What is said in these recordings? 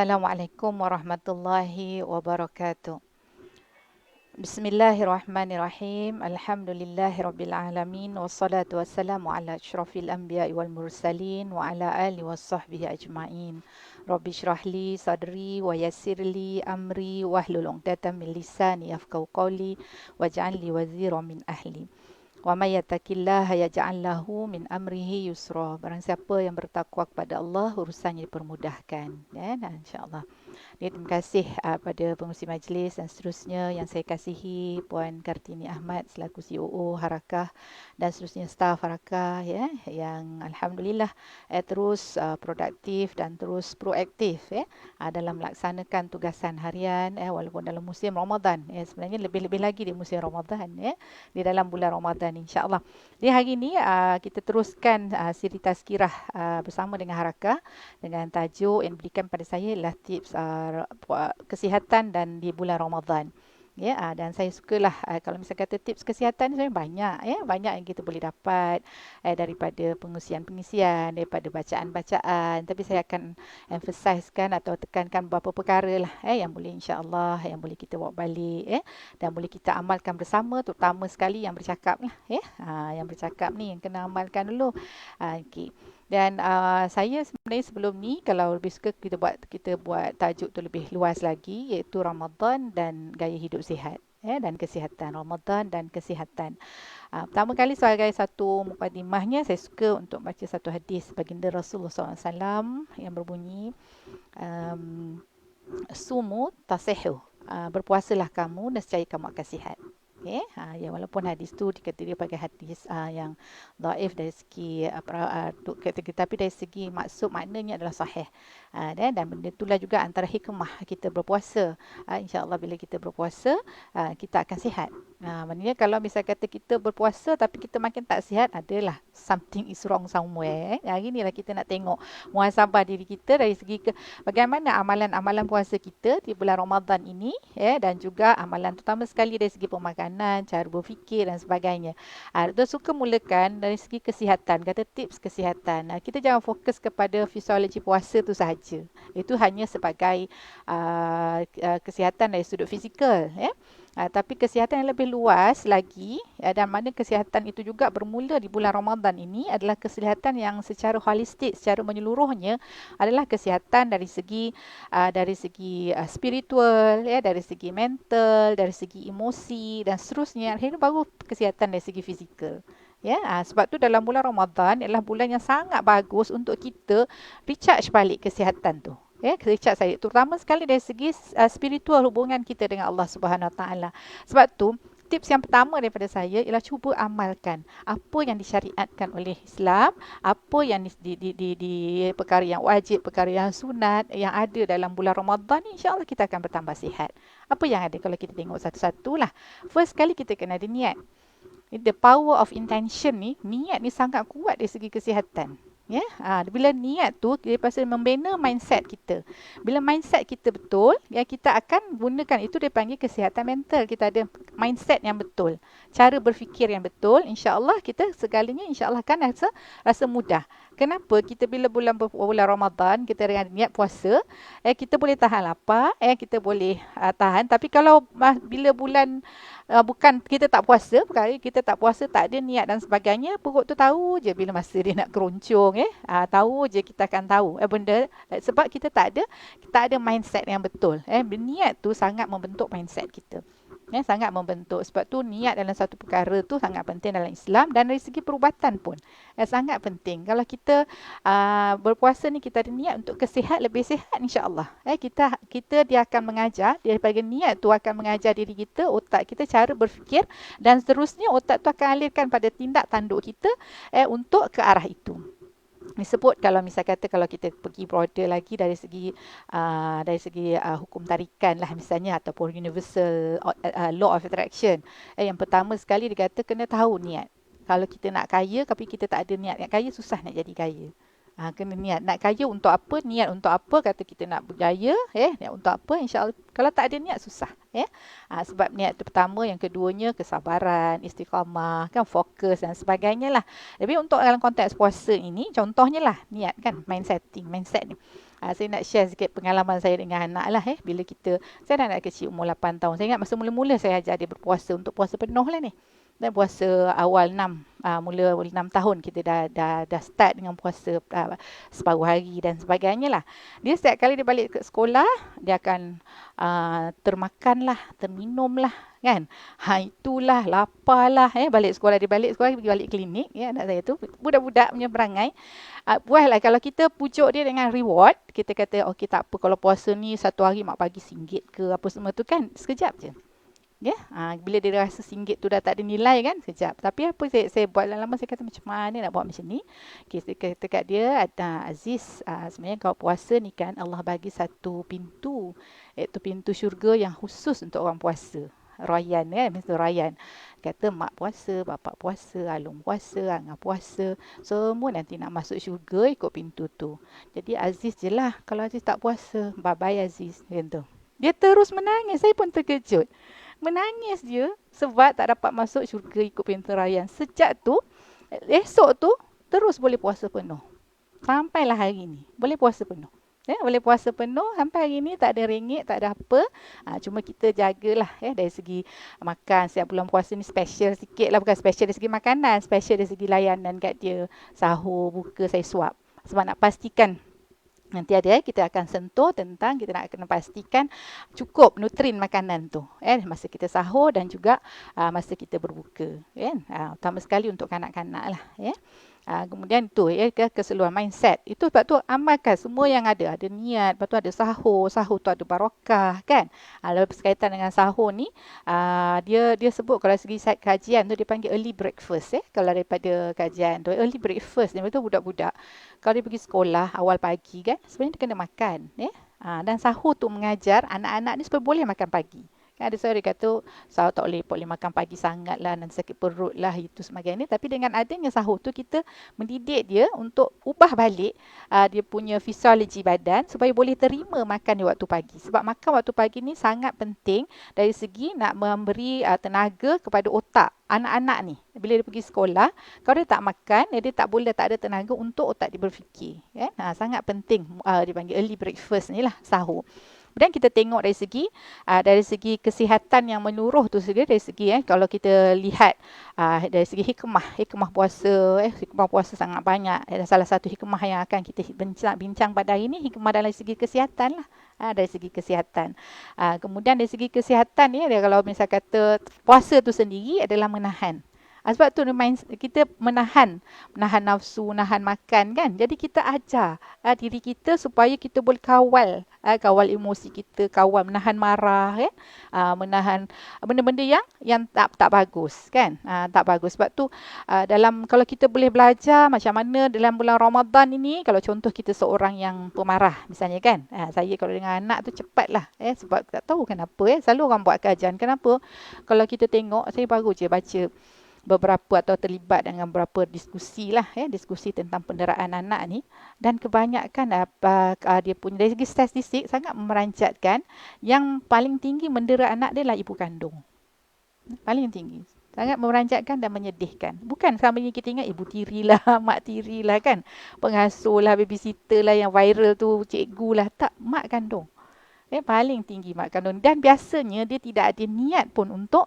Assalamualaikum warahmatullahi wabarakatuh. Bismillahirrahmanirrahim. Alhamdulillahirabbil alamin wassalatu wassalamu ala asyrafil anbiya'i wal mursalin wa ala alihi washabbihi ajmain. Rabbi shrah li sadri wa yassir li amri wahlul 'uqdatam min lisani yafqahu qawli waj'al li waziran min ahli. Wa may yattaqillaha yaj'al lahu min amrihi yusra. Barang siapa yang bertakwa kepada Allah, urusannya dipermudahkan. Ya, insya-Allah. Terima kasih pada pengurusi majlis dan seterusnya yang saya kasihi Puan Kartini Ahmad selaku COO Harakah dan seterusnya staf Harakah ya yang alhamdulillah terus produktif dan terus proaktif dalam melaksanakan tugasan harian walaupun dalam musim Ramadan sebenarnya lebih-lebih lagi di musim Ramadan di dalam bulan Ramadan insya-Allah. Di hari ini kita teruskan siri tazkirah bersama dengan Harakah dengan tajuk yang diberikan pada saya ialah tips kesihatan dan di bulan Ramadan. Ya, dan saya sukalah kalau misalnya kata tips kesihatan sebenarnya banyak banyak yang kita boleh dapat daripada pengisian-pengisian, daripada bacaan-bacaan, tapi saya akan emphasizekan atau tekankan beberapa perkara lah yang boleh insya-Allah yang boleh kita bawa balik dan boleh kita amalkan bersama, terutama sekali yang bercakap lah yang bercakap ni yang kena amalkan dulu. Okey. Dan saya sebenarnya sebelum ni kalau lebih suka kita buat tajuk tu lebih luas lagi iaitu Ramadan dan gaya hidup sihat dan kesihatan. Ramadan dan kesihatan. Pertama kali sebagai satu mukadimahnya saya suka untuk baca satu hadis baginda Rasulullah SAW yang berbunyi sumu tasihu. Berpuasalah kamu nescaya kamu akan sihat. Okay. Ya, walaupun hadis tu dikata dia pakai hadis yang dhaif dari segi tapi dari segi maksud maknanya adalah sahih. Dan benda itulah juga antara hikmah kita berpuasa. InsyaAllah bila kita berpuasa kita akan sihat. Maknanya kalau misalnya kata kita berpuasa tapi kita makin tak sihat, adalah something is wrong somewhere. Hari inilah kita nak tengok muhasabah diri kita dari segi bagaimana amalan-amalan puasa kita di bulan Ramadan ini dan juga amalan terutama sekali dari segi pemakanan, cara berfikir dan sebagainya. Doktor suka mulakan dari segi kesihatan, kata tips kesihatan. Kita jangan fokus kepada fisiologi puasa tu sahaja. Itu hanya sebagai kesihatan dari sudut fizikal tapi kesihatan yang lebih luas lagi dan mana kesihatan itu juga bermula di bulan Ramadan ini adalah kesihatan yang secara holistik, secara menyeluruhnya adalah kesihatan dari segi spiritual dari segi mental, dari segi emosi dan seterusnya. Akhirnya baru kesihatan dari segi fizikal. Sebab tu dalam bulan Ramadan adalah bulan yang sangat bagus untuk kita recharge balik kesihatan tu. Recharge saya terutama sekali dari segi spiritual hubungan kita dengan Allah Subhanahu Wa Taala. Sebab tu tips yang pertama daripada saya ialah cuba amalkan apa yang disyariatkan oleh Islam, apa yang di perkara yang wajib, perkara yang sunat yang ada dalam bulan Ramadan ni, insya-Allah kita akan bertambah sihat. Apa yang ada kalau kita tengok satu-satulah. First kali kita kena ada niat. The power of intention ni, niat ni sangat kuat dari segi kesihatan. Bila niat tu dia pasal membina mindset kita. Bila mindset kita betul, kita akan gunakan itu dia panggil kesihatan mental. Kita ada mindset yang betul, cara berfikir yang betul, insya-Allah kita segalanya insya-Allah kan rasa mudah. Kenapa? Kita bila bulan Ramadan kita dengan niat puasa, kita boleh tahan lapar, kita boleh tahan. Tapi kalau bila bulan bukan kita tak puasa, perkara kita tak puasa, tak ada niat dan sebagainya, perut tu tahu je bila masa dia nak keroncong tahu je kita akan tahu benda sebab kita tak ada mindset yang betul. Niat tu sangat membentuk mindset kita. Sangat membentuk. Sebab tu niat dalam satu perkara tu sangat penting dalam Islam dan dari segi perubatan pun sangat penting. Kalau kita berpuasa ni kita ada niat untuk kesihat, lebih sihat insya-Allah. Kita dia akan mengajar, daripada niat tu akan mengajar diri kita, otak kita cara berfikir dan seterusnya otak tu akan alirkan pada tindak tanduk kita untuk ke arah itu. Disebut kalau kalau kita pergi broader lagi dari segi hukum tarikan lah misalnya ataupun universal law of attraction. Yang pertama sekali dikata kena tahu niat. Kalau kita nak kaya tapi kita tak ada niat nak kaya, susah nak jadi kaya. Kena niat. Nak kaya untuk apa? Niat untuk apa? Kata kita nak berjaya. Niat untuk apa? InsyaAllah. Kalau tak ada niat, susah. Sebab niat itu pertama. Yang keduanya, kesabaran, istiqamah, kan, fokus dan sebagainya lah. Tapi untuk dalam konteks puasa ini, contohnya lah niat kan, mindset ni. Saya nak share sikit pengalaman saya dengan anak lah bila saya anak kecil umur 8 tahun. Saya ingat masa mula-mula saya ajar dia berpuasa untuk puasa penuh lah ni. Dan puasa awal 6, mula 6 tahun kita dah start dengan puasa separuh hari dan sebagainya lah. Dia setiap kali dia balik ke sekolah, dia akan termakan lah, terminum lah kan. Itulah, lapar lah balik sekolah, dia balik sekolah, pergi balik klinik anak saya tu. Budak-budak punya perangai. Buatlah kalau kita pujuk dia dengan reward, kita kata okey tak apa kalau puasa ni satu hari mak bagi RM1 ke apa semua tu kan, sekejap je. Bila dia rasa RM1 tu dah tak ada nilai kan, sekejap. Tapi apa saya buat lama-lama, saya kata macam mana nak buat macam ni. Saya kata kat dia, Aziz, sebenarnya kalau puasa ni kan Allah bagi satu pintu, iaitu pintu syurga yang khusus untuk orang puasa. Rayyan pintu Rayyan. Kata mak puasa, bapak puasa, Alung puasa, Angah puasa, semua nanti nak masuk syurga ikut pintu tu. Jadi Aziz je lah, kalau Aziz tak puasa, bye-bye Aziz. Gitu. Dia terus menangis, saya pun terkejut. Menangis dia sebab tak dapat masuk syurga ikut pintu Rayyan. Sejak tu, esok tu terus boleh puasa penuh. Sampailah hari ni boleh puasa penuh. Boleh puasa penuh sampai hari ni, tak ada ringgit, tak ada apa. Cuma kita jagalah dari segi makan. Setiap bulan puasa ni special sikit lah. Bukan special dari segi makanan, special dari segi layanan kat dia. Sahur, buka, saya suap. Sebab nak pastikan nanti kita akan sentuh tentang kita nak kena pastikan cukup nutrin makanan tu masa kita sahur dan juga masa kita berbuka utama sekali untuk kanak-kanak lah kemudian tu keseluruhan mindset itu. Sebab tu amalkan semua yang ada niat, lepas tu ada sahur tu ada barakah kan. Lalu berkaitan dengan sahur ni dia sebut kalau segi kajian tu dia panggil early breakfast kalau daripada kajian tu early breakfast ni betul budak-budak kalau dia pergi sekolah awal pagi kan, sebenarnya dia kena makan dan sahur tu mengajar anak-anak ni supaya boleh makan pagi. Ada seorang kata sahur tak boleh makan pagi sangat lah, nanti sakit perut lah, itu sebagainya. Tapi dengan adanya sahur tu kita mendidik dia untuk ubah balik dia punya fisiologi badan supaya boleh terima makan di waktu pagi. Sebab makan waktu pagi ni sangat penting dari segi nak memberi tenaga kepada otak anak-anak ni. Bila dia pergi sekolah, kalau dia tak makan, dia tak ada tenaga untuk otak dia berfikir. Sangat penting dipanggil early breakfast ni lah, sahur. Dan kita tengok dari segi kesihatan yang menyeluruh tu sendiri, dari segi kalau kita lihat dari segi hikmah puasa sangat banyak. Salah satu hikmah yang akan kita bincang pada hari ini, hikmah dalam segi kesihatan lah. Dari segi kesihatan. Kemudian dari segi kesihatan kalau misal kata puasa tu sendiri adalah menahan. Sebab tu kita menahan nafsu, menahan makan kan. Jadi kita ajar diri kita supaya kita boleh kawal emosi kita, kawal menahan marah menahan benda-benda yang tak bagus kan. Tak bagus. Sebab tu kalau kita boleh belajar macam mana dalam bulan Ramadan ini, kalau contoh kita seorang yang pemarah misalnya kan. Saya kalau dengan anak tu cepatlah sebab tak tahu kenapa selalu orang buat kajian. Kenapa? Kalau kita tengok, saya baru je baca beberapa atau terlibat dengan beberapa diskusi lah diskusi tentang penderaan anak ni, dan kebanyakan dia punya dari segi statistik sangat meranjatkan yang paling tinggi mendera anak dia lah ibu kandung. Paling tinggi. Sangat meranjatkan dan menyedihkan. Bukan selama ini kita ingat ibu tiri lah, mak tiri lah kan, pengasuh lah, babysitter lah, yang viral tu cikgu lah. Tak, mak kandung. Paling tinggi mak kandung, dan biasanya dia tidak ada niat pun untuk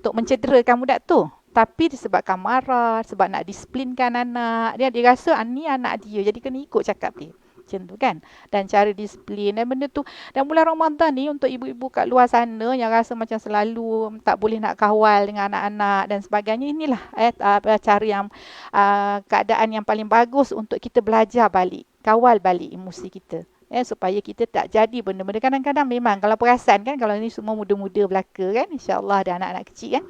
mencederakan budak tu, tapi disebabkan marah, sebab nak disiplinkan anak dia rasa ni anak dia, jadi kena ikut cakap dia macam tu kan. Dan cara disiplin dan benda tu, dan bulan Ramadan ni untuk ibu-ibu kat luar sana yang rasa macam selalu tak boleh nak kawal dengan anak-anak dan sebagainya, inilah cara yang keadaan yang paling bagus untuk kita belajar balik, kawal balik emosi kita. Supaya kita tak jadi benda-benda. Kadang-kadang memang kalau perasan kan, kalau ni semua muda-muda belaka kan, insyaAllah ada anak-anak kecil kan,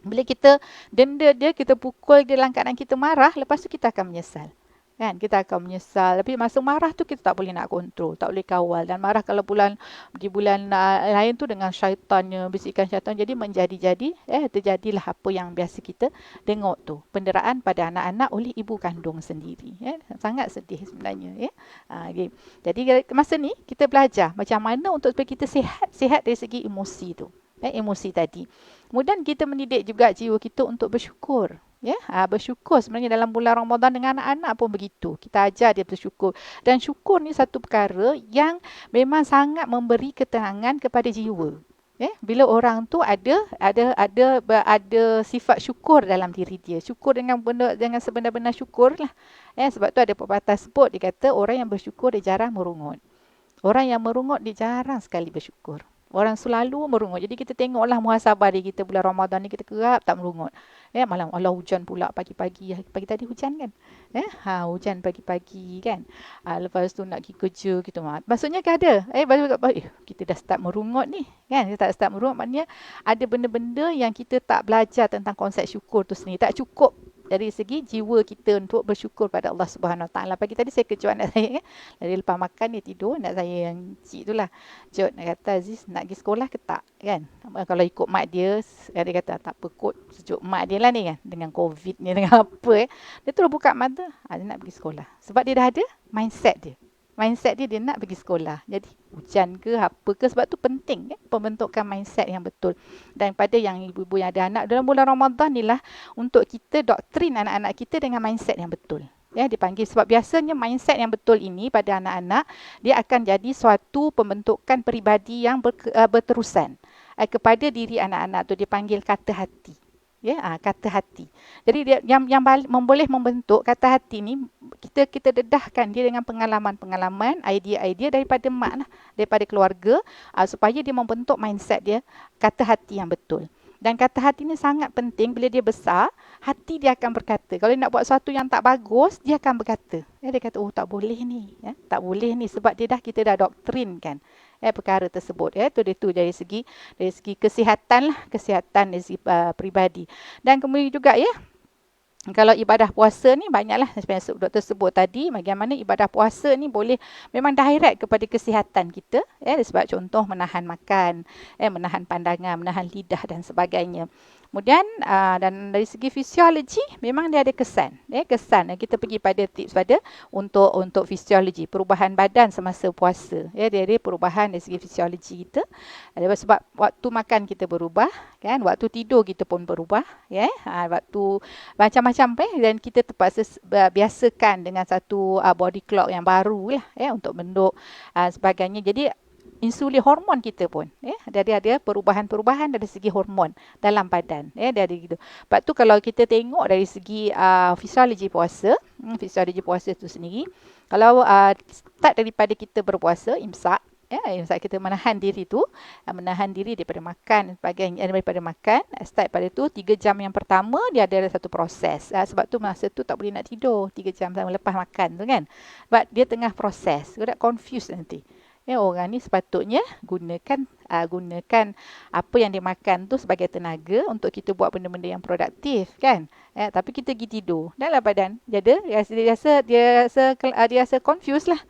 bila kita denda dia, kita pukul dia dalam keadaan kita marah, lepas tu kita akan menyesal kan, kita akan menyesal. Tapi masa marah tu kita tak boleh nak kontrol, tak boleh kawal. Dan marah kalau di bulan lain tu dengan syaitannya, bisikan syaitan, jadi menjadi-jadi terjadilah apa yang biasa kita tengok tu, penderaan pada anak-anak oleh ibu kandung sendiri. Sangat sedih sebenarnya. Jadi masa ni kita belajar macam mana untuk supaya kita sihat dari segi emosi tu, emosi tadi. Kemudian kita mendidik juga jiwa kita untuk bersyukur. Ya, bersyukur sebenarnya dalam bulan Ramadan dengan anak-anak pun begitu. Kita ajar dia bersyukur. Dan syukur ni satu perkara yang memang sangat memberi ketenangan kepada jiwa. Bila orang tu ada sifat syukur dalam diri dia. Syukur dengan sebenar-benar syukur lah. Sebab tu ada pepatah sebut, dia kata orang yang bersyukur dia jarang merungut. Orang yang merungut dia jarang sekali bersyukur. Orang selalu merungut. Jadi kita tengoklah muhasabah dia kita bulan Ramadan ni kita kerap tak merungut. Malam Allah hujan pula pagi-pagi. Pagi tadi hujan kan? Hujan pagi-pagi kan? Lepas tu nak pergi kerja kita maksudnya kan ada. Kita dah start merungut ni. Kan? Kita tak start merungut maknanya ada benda-benda yang kita tak belajar tentang konsep syukur tu sendiri. Tak cukup dari segi jiwa kita untuk bersyukur pada Allah Subhanahu Wa Taala. Pagi tadi saya kejut anak saya kan. Dari lepas makan dia tidur, anak saya yang cik tu lah. Jod nak kata Aziz nak pergi sekolah ke tak kan? Kalau ikut mak dia kata tak apa kot, sejuk mak dia lah ni kan. Dengan COVID ni dengan apa dia terus buka mata, dia nak pergi sekolah. Sebab dia dah ada mindset dia. Mindset dia nak pergi sekolah. Jadi hujan ke apa ke, sebab tu penting pembentukan mindset yang betul. Dan pada yang ibu-ibu yang ada anak dalam bulan Ramadan ni lah untuk kita doktrin anak-anak kita dengan mindset yang betul. Dipanggil sebab biasanya mindset yang betul ini pada anak-anak dia akan jadi suatu pembentukan peribadi yang berterusan kepada diri anak-anak tu dipanggil kata hati. Kata hati. Jadi dia yang boleh membentuk kata hati ni kita dedahkan dia dengan pengalaman-pengalaman, idea-idea daripada mak lah, daripada keluarga supaya dia membentuk mindset dia kata hati yang betul. Dan kata hati ni sangat penting bila dia besar, hati dia akan berkata. Kalau dia nak buat sesuatu yang tak bagus, dia akan berkata. Dia kata, tak boleh ni. Tak boleh ni sebab kita dah doktrin kan. Perkara tersebut. Itu dari segi kesihatan lah. Kesihatan dari segi peribadi. Dan kemudian juga kalau ibadah puasa ni banyaklah sebenarnya doktor sebut tadi bagaimana ibadah puasa ni boleh memang direct kepada kesihatan kita sebab contoh menahan makan, menahan pandangan, menahan lidah dan sebagainya. Kemudian dan dari segi fisiologi memang dia ada kesan. Kesan kita pergi pada tips pada untuk fisiologi perubahan badan semasa puasa. Dia ada perubahan dari segi fisiologi kita. Sebab waktu makan kita berubah kan, waktu tidur kita pun berubah waktu macam-macam dan kita terpaksa biasakan dengan satu body clock yang baru lah untuk bentuk sebagainya. Jadi insulin hormon kita pun ada perubahan-perubahan dari segi hormon dalam badan dari gitu. Sebab tu kalau kita tengok dari segi fisiologi puasa itu sendiri, kalau start daripada kita berpuasa imsak imsak kita menahan diri daripada makan sebagainya, daripada makan start pada tu 3 jam yang pertama dia ada satu proses sebab tu masa tu tak boleh nak tidur 3 jam lepas makan tu kan, sebab dia tengah proses, kau tak confuse nanti. Orang ni sepatutnya gunakan apa yang dia makan tu sebagai tenaga untuk kita buat benda-benda yang produktif kan. Tapi kita pergi tidur dalam badan. Jadi dia rasa confused lah.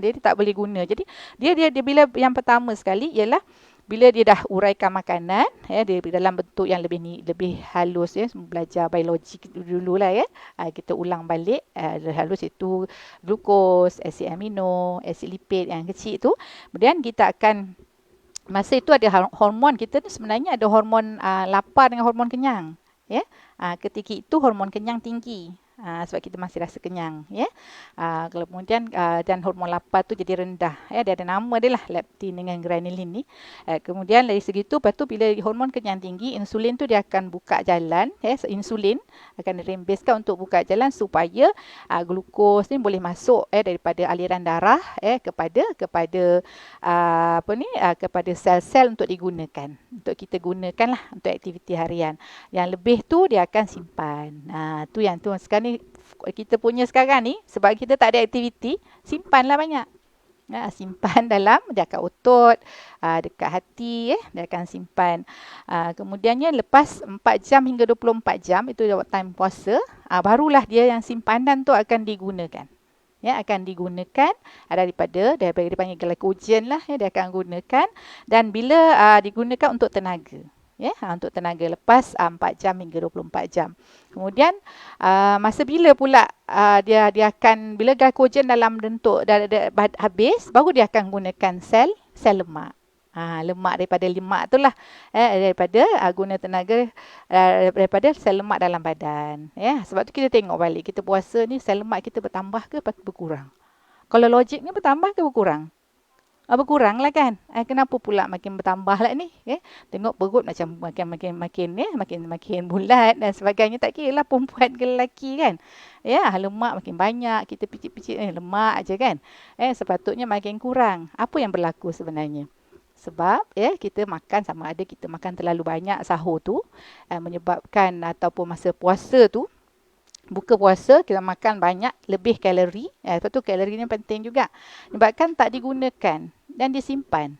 Dia tak boleh guna. Jadi dia bila yang pertama sekali ialah bila dia dah uraikan makanan dia dalam bentuk yang lebih halus belajar biologi dululah kita ulang balik halus itu glukos, asid amino, asid lipid yang kecil tu. Kemudian kita akan masa itu ada hormon kita ni sebenarnya ada hormon lapar dengan hormon kenyang ketika itu hormon kenyang tinggi. Sebab kita masih rasa kenyang kemudian dan hormon lapar tu jadi rendah dia ada nama dia lah leptin dengan ghrelin ni. Kemudian dari segi tu lepas tu bila hormon kenyang tinggi, insulin tu dia akan buka jalan insulin akan dirembeskan untuk buka jalan supaya glukos ni boleh masuk daripada aliran darah kepada kepada sel-sel untuk digunakan, untuk kita gunakan lah untuk aktiviti harian. Yang lebih tu dia akan simpan. Tu yang tu sekarang ni kita punya sekarang ni sebab kita tak ada aktiviti, simpanlah banyak. Simpan dalam dia akan otot, dekat hati dia akan simpan. Kemudiannya lepas 4 jam hingga 24 jam itu time puasa, barulah dia yang simpanan tu akan digunakan. Akan digunakan daripada dipanggil glycogen lah dia akan gunakan, dan bila digunakan untuk tenaga. Untuk tenaga lepas 4 jam hingga 24 jam. Kemudian masa bila pula dia akan, bila glycogen dalam bentuk dah habis, baru dia akan gunakan sel lemak. Lemak daripada lemak tu lah. Daripada guna tenaga daripada sel lemak dalam badan. Sebab tu kita tengok balik. Kita puasa ni sel lemak kita bertambah ke berkurang? Kalau logiknya bertambah ke berkurang? Berkurang lah kan. Kenapa pula makin bertambah lah ni? Tengok perut macam makin bulat dan sebagainya. Tak kira lah perempuan ke lelaki kan. Lemak makin banyak. Kita picit-picit lemak aja kan. Sepatutnya makin kurang. Apa yang berlaku sebenarnya? Sebab kita makan sama ada kita makan terlalu banyak sahur tu menyebabkan ataupun masa puasa tu buka puasa kita makan banyak lebih kalori. Lepas tu kalori ni penting juga. Sebabkan tak digunakan dan disimpan.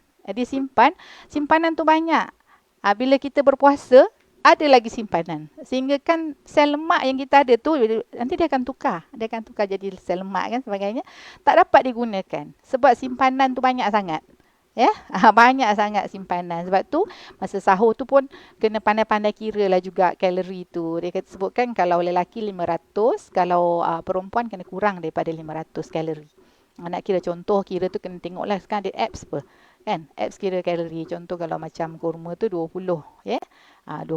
Simpanan tu banyak. Bila kita berpuasa ada lagi simpanan. Sehingga kan sel lemak yang kita ada tu nanti dia akan tukar. Dia akan tukar jadi sel lemak kan sebagainya. Tak dapat digunakan sebab simpanan tu banyak sangat. Banyak sangat simpanan. Sebab tu masa sahur tu pun kena pandai-pandai kira lah juga kalori tu. Dia kata sebutkan kalau lelaki 500, kalau perempuan kena kurang daripada 500 kalori. Nak kira contoh, kira tu kena tengok lah sekarang ada apps apa. Kan? Apps kira kalori. Contoh kalau macam kurma tu 20. 20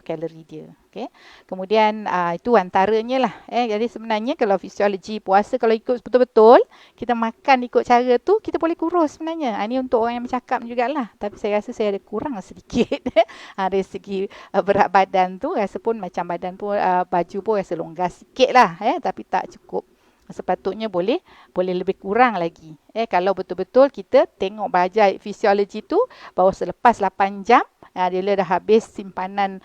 kalori dia. Okay? Kemudian itu antaranya lah. Jadi sebenarnya kalau fisiologi puasa kalau ikut betul-betul, kita makan ikut cara tu, kita boleh kurus sebenarnya. Ini untuk orang yang bercakap jugalah. Tapi saya rasa saya ada kurang sedikit. Dari segi berat badan tu, rasa pun macam badan pun, baju pun rasa longgar sikit lah. Tapi tak cukup. Sepatutnya boleh lebih kurang lagi. Kalau betul-betul kita tengok belajar fisiologi tu, bahawa selepas 8 jam, dia dah habis simpanan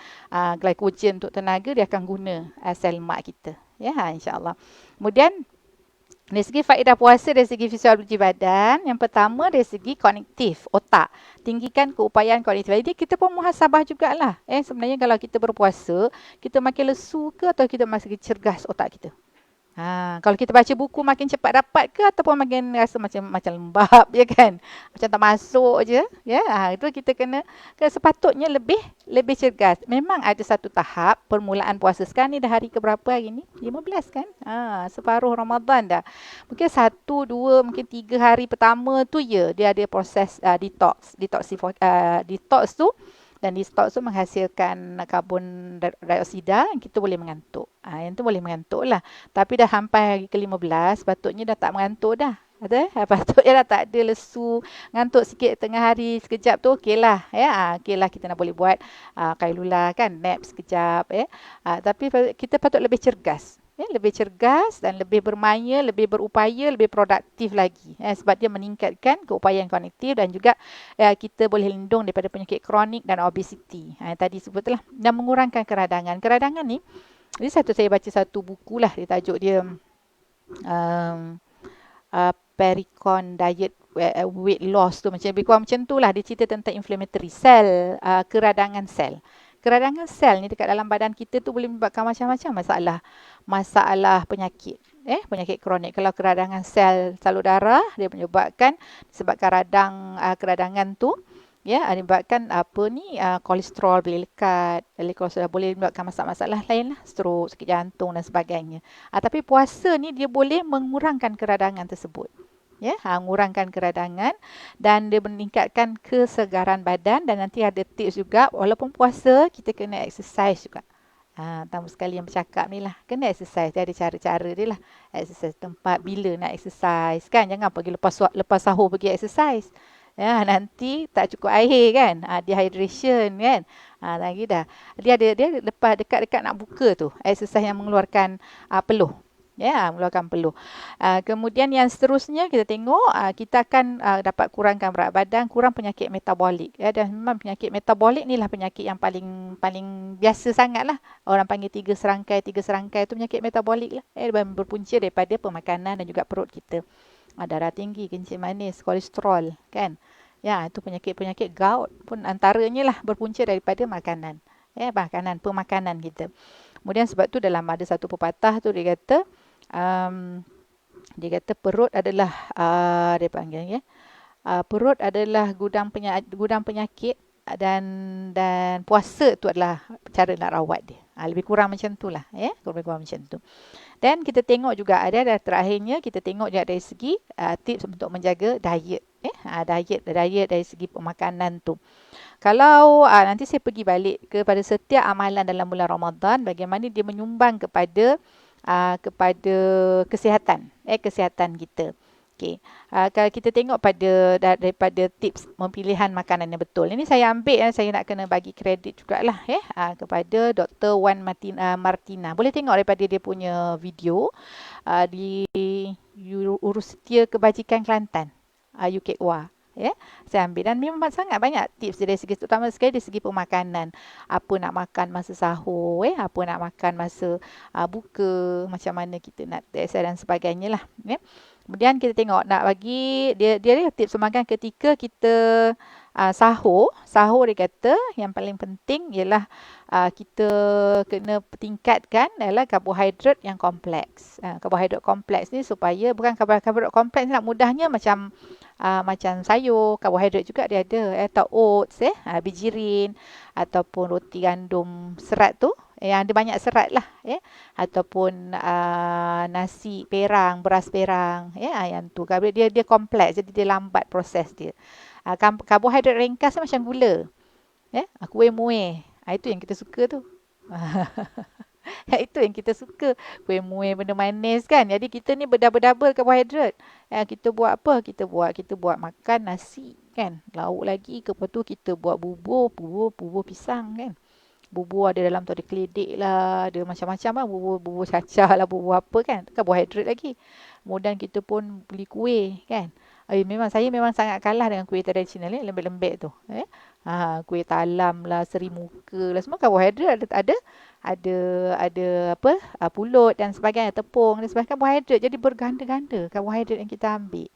glycogen untuk tenaga, dia akan guna sel lemak kita. InsyaAllah. Kemudian, dari segi faedah puasa, dari segi fisiologi badan, yang pertama dari segi kognitif, otak. Tinggikan keupayaan kognitif. Jadi kita pun muhasabah jugalah. Sebenarnya kalau kita berpuasa, kita makin lesu ke atau kita makin cergas otak kita? Kalau kita baca buku makin cepat dapat ke ataupun makin rasa macam lembab je kan, macam tak masuk je. Itu kita kena sepatutnya lebih cergas. Memang ada satu tahap permulaan puasa. Sekarang ni dah hari ke berapa hari ni? 15 kan? Separuh Ramadan dah. Mungkin 1, 2, mungkin 3 hari pertama tu dia ada proses detox tu. Dan detox tu menghasilkan karbon dioksida yang kita boleh mengantuk. Yang tu boleh mengantuk lah. Tapi dah sampai hari ke-15, patutnya dah tak mengantuk dah. Patutnya dah tak ada lesu. Ngantuk sikit tengah hari sekejap tu okey lah. Okey lah kita nak boleh buat kailula kan, nap sekejap. Tapi kita patut lebih cergas. Lebih cergas dan lebih bermaya, lebih berupaya, lebih produktif lagi. Sebab dia meningkatkan keupayaan kognitif dan juga kita boleh lindung daripada penyakit kronik dan obesiti. Tadi sebutlah. Dan mengurangkan keradangan. Keradangan ni, ini saya baca satu buku lah. Dia tajuk dia Pericon Diet Weight Loss tu. Lebih kurang macam tu lah. Dia cerita tentang inflammatory sel, keradangan sel. Keradangan sel ni dekat dalam badan kita tu boleh menyebabkan macam-macam masalah penyakit. Penyakit kronik. Kalau keradangan sel salur darah, dia menyebabkan disebabkan keradangan tu, menyebabkan kolesterol boleh lekat, kolesterol boleh menyebabkan masalah-masalah lain lah, strok, sakit jantung dan sebagainya. Tapi puasa ni dia boleh mengurangkan keradangan tersebut. Mengurangkan keradangan dan dia meningkatkan kesegaran badan. Dan nanti ada tips juga, walaupun puasa kita kena exercise juga. Tamu sekali yang bercakap ni lah, kena exercise. Dia ada cara-cara dia lah. Exercise tempat, bila nak exercise kan. Jangan pergi lepas sahur pergi exercise. Nanti tak cukup air kan. Dehydration kan. Lagi dah. Dia lepas dekat-dekat nak buka tu, exercise yang mengeluarkan peluh. Mengeluarkan peluh. Kemudian yang seterusnya kita tengok kita akan dapat kurangkan berat badan, kurang penyakit metabolik. Dan memang penyakit metabolik ni lah penyakit yang paling biasa sangat lah. Orang panggil 3 serangkai tu penyakit metabolik lah. Berpunca daripada pemakanan dan juga perut kita. Darah tinggi, kencing manis, kolesterol kan. Itu penyakit gout pun antaranya lah berpunca daripada makanan. Pemakanan kita. Kemudian sebab tu dalam ada satu pepatah tu dia kata perut adalah dia panggil perut adalah gudang penyakit dan puasa tu adalah cara nak rawat dia. Lebih kurang macam tu lah. Lebih kurang macam tu. Dan kita tengok juga ada terakhirnya kita tengok juga dari segi tips untuk menjaga diet. Diet dari segi pemakanan tu. Kalau nanti saya pergi balik kepada setiap amalan dalam bulan Ramadan, bagaimana dia menyumbang kepada kesihatan kita. Okey. Kalau kita tengok daripada tips pemilihan makanan yang betul. Ini saya ambil, saya nak kena bagi kredit jugalah kepada Dr. Wan Martina. Boleh tengok daripada dia punya video di Universiti Kebajikan Kelantan, UKUA. Saya ambil dan memang sangat banyak tips dari segi, terutama sekali dari segi pemakanan. Apa nak makan masa sahur, apa nak makan masa buka, macam mana kita nak dan sebagainya lah. Kemudian kita tengok nak bagi dia tips makan ketika kita sahur dia kata yang paling penting ialah kita kena tingkatkan adalah karbohidrat yang kompleks. Karbohidrat kompleks ni supaya bukan karbohidrat kompleks nak mudahnya macam sayur, karbohidrat juga dia ada, atau oats, bijirin, ataupun roti gandum serat tu, yang ada banyak serat lah, ataupun nasi perang, beras perang, yang tu dia kompleks, jadi dia lambat proses dia. Karbohidrat ringkas macam gula, kuih muih, itu yang kita suka tu. Itu yang kita suka, kuih muih, benda manis kan. Jadi kita ni berdouble-double karbohidrat. Kita buat apa? Kita buat makan nasi kan, lauk lagi, lepas tu kita buat bubur pisang kan. Bubur ada dalam tu, ada keledek lah, ada macam-macam lah, bubur cacah lah, bubur apa kan, karbohidrat lagi. Kemudian kita pun beli kuih kan. Saya memang sangat kalah dengan kuih tradisional lembek-lembek tu. Kuih talam lah, seri muka lah, semua karbohidrat ada pulut dan sebagainya, tepung dan sebagainya, karbohidrat. Jadi berganda-ganda karbohidrat yang kita ambil.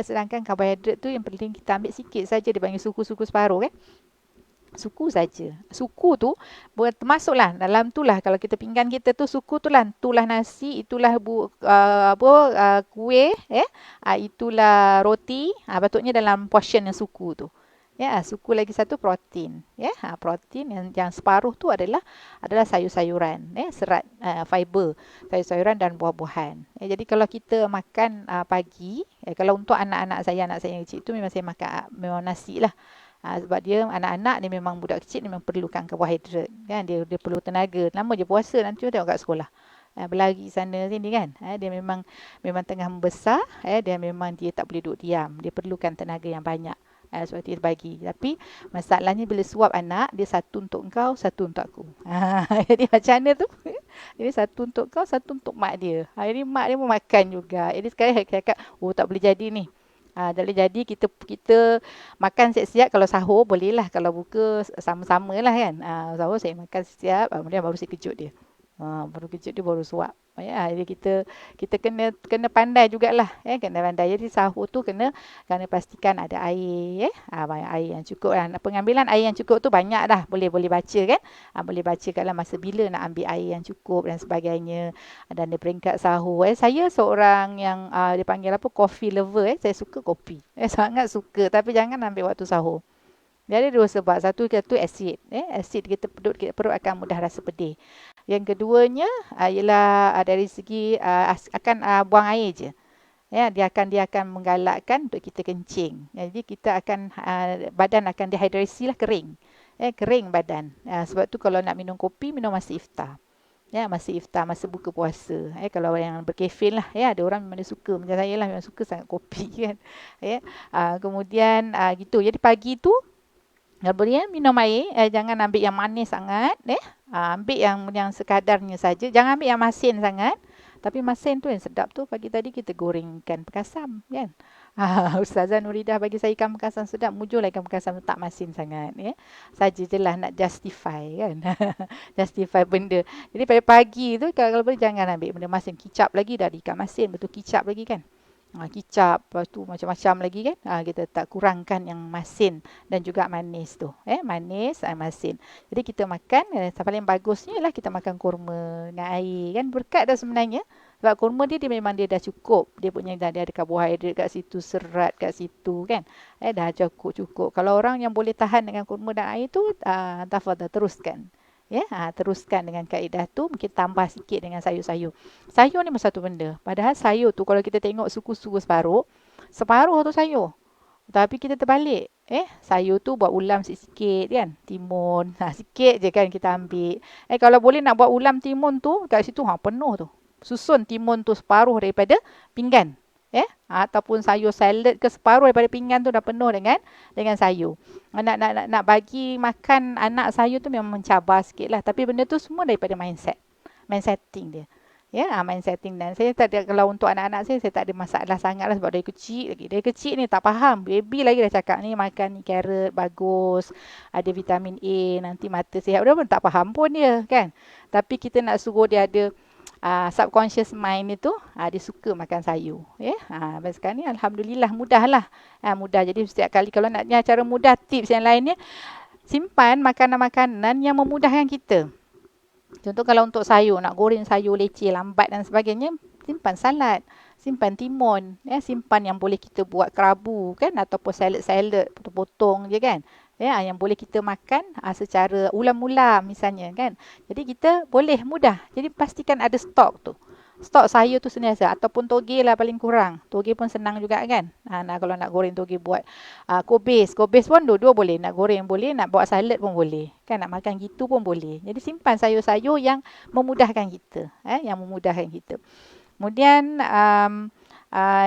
Sedangkan karbohidrat tu yang penting kita ambil sikit saja, dipanggil suku-suku separuh kan. Suku saja. Suku tu termasuklah dalam tu lah, kalau kita pinggan kita tu suku tu lah, itulah nasi, itulah kuih, itulah roti, patutnya dalam portion yang suku tu. Suku lagi satu protein. Protein yang separuh tu adalah sayur-sayuran, serat, fiber, sayur-sayuran dan buah-buahan. Jadi kalau kita makan pagi, kalau untuk anak saya yang kecil tu memang saya makan memang nasi lah. Sebab dia anak-anak ni memang budak kecil, memang perlukan karbohidrat kan, dia perlu tenaga. Lama je puasa, nanti tengok kat sekolah berlari sana sini kan. Dia memang tengah membesar, dia tak boleh duduk diam, dia perlukan tenaga yang banyak. Sebab dia bagi. Tapi masalahnya bila suap anak, dia satu untuk engkau, satu untuk aku. Jadi macam mana tu? Jadi satu untuk kau, satu untuk mak dia. Jadi mak dia pun makan juga. Jadi sekarang cakap, tak boleh jadi ni. Jadi kita makan siap-siap. Kalau sahur boleh lah, kalau buka sama-sama lah kan. Sahur saya makan siap, kemudian baru saya kejut dia. Baru kejut dia baru suap. Jadi kita kena pandai jugalah, kena pandai. Jadi sahur tu kena pastikan ada air, banyak air yang cukup kan. Pengambilan air yang cukup tu banyak dah, boleh baca kan. Boleh baca kalau masa bila nak ambil air yang cukup dan sebagainya. Dan di peringkat sahur, saya seorang yang dipanggil coffee lover, saya suka kopi. Sangat suka, tapi jangan ambil waktu sahur. Jadi dua sebab. Satu asid. Asid perut akan mudah rasa pedih. Yang keduanya ialah dari segi akan buang air je. Dia akan menggalakkan untuk kita kencing. Jadi kita akan badan akan dehidrasi lah, kering. Kering badan. Sebab tu kalau nak minum kopi, minum masa iftar. Masa iftar, masa buka puasa. Kalau yang berkefein lah, ada orang memang dia suka, macam saya lah, memang suka sangat kopi kan. Kemudian gitu. Jadi pagi tu kemudian minum air, jangan ambil yang manis sangat, ambil yang sekadarnya saja. Jangan ambil yang masin sangat. Tapi masin tu yang sedap tu, pagi tadi kita goreng ikan bekasam kan. Ustazah Nuridah bagi saya ikan bekasam sedap, mujurlah ikan bekasam tak masin sangat. Saja je lah nak justify kan. Justify benda. Jadi pada pagi tu kalau boleh jangan ambil benda masin. Kicap lagi dari ikan masin, betul kicap lagi kan. Kicap, lepas tu macam-macam lagi kan. Kita tak kurangkan yang masin dan juga manis tu. Manis, masin. Jadi kita makan, paling bagusnya lah kita makan kurma dengan air kan. Berkat dah sebenarnya. Sebab kurma dia memang dia dah cukup. Dia ada karbohidrat kat situ, serat kat situ kan. Dah cukup. Kalau orang yang boleh tahan dengan kurma dan air tu, tafadhal teruskan. Teruskan dengan kaedah tu, mungkin tambah sikit dengan sayur-sayur. Sayur ni satu benda. Padahal sayur tu kalau kita tengok suku-suku separuh tu sayur. Tapi kita terbalik. Sayur tu buat ulam sikit-sikit kan. Timun. Sikit je kan kita ambil. Kalau boleh nak buat ulam timun tu, kat situ penuh tu. Susun timun tu separuh daripada pinggan. Ataupun sayur salad ke separuh daripada pinggan tu dah penuh dengan sayur. Nak bagi makan anak sayur tu memang mencabar sikit lah. Tapi benda tu semua daripada mindset. Mindsetting dia. Main setting. Dan saya tak ada, kalau untuk anak-anak saya tak ada masalah sangat lah sebab dari kecil lagi. Dari kecil ni tak faham. Baby lagi dah cakap ni makan ni carrot bagus. Ada vitamin A, nanti mata sihat. Dia pun tak faham pun dia kan. Tapi kita nak suruh dia ada subconscious mind ni tu, dia suka makan sayur. Sekarang ni Alhamdulillah mudah lah. Mudah. Jadi setiap kali kalau nak cara mudah, tips yang lainnya, simpan makanan-makanan yang memudahkan kita. Contoh kalau untuk sayur, nak goreng sayur leceh, lambat dan sebagainya, simpan salad, simpan timun, simpan yang boleh kita buat kerabu kan, ataupun salad-salad, potong-potong je kan. Yang boleh kita makan secara ulam-ulam misalnya kan. Jadi kita boleh mudah. Jadi pastikan ada stok tu. Stok sayur tu sentiasa, ataupun toge lah paling kurang. Toge pun senang juga kan. Kalau nak goreng toge buat kubis pun dua-dua boleh. Nak goreng boleh, nak buat salad pun boleh. Kan nak makan gitu pun boleh. Jadi simpan sayur-sayur yang memudahkan kita. Yang memudahkan kita. Kemudian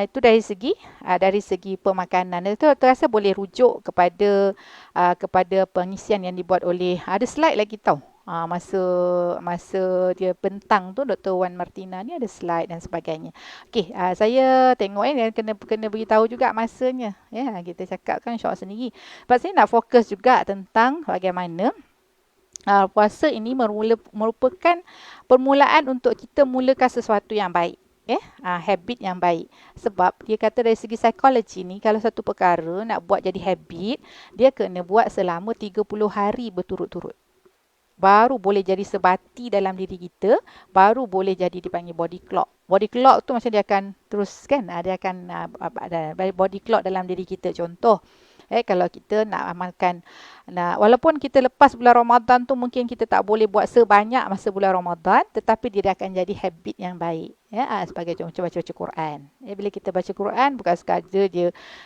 itu dari segi pemakanan. Itu terasa boleh rujuk kepada pengisian yang dibuat oleh, ada slide lagi tau. Masa dia bentang tu Dr. Wan Martina ni ada slide dan sebagainya. Okey, saya tengok kena beritahu juga masanya. Kita cakap kan syok sendiri. Sebab saya nak fokus juga tentang bagaimana puasa ini merupakan permulaan untuk kita mulakan sesuatu yang baik. Habit yang baik. Sebab dia kata dari segi psikologi ni, kalau satu perkara nak buat jadi habit, dia kena buat selama 30 hari berturut-turut. Baru boleh jadi sebati dalam diri kita, baru boleh jadi dipanggil body clock. Body clock tu macam dia akan terus kan, dia akan ada body clock dalam diri kita. Contoh, kalau kita nak amalkan, walaupun kita lepas bulan Ramadan tu mungkin kita tak boleh buat sebanyak masa bulan Ramadan, tetapi dia akan jadi habit yang baik. Sebagai contoh baca Quran. Bila kita baca Quran, bukan sekadar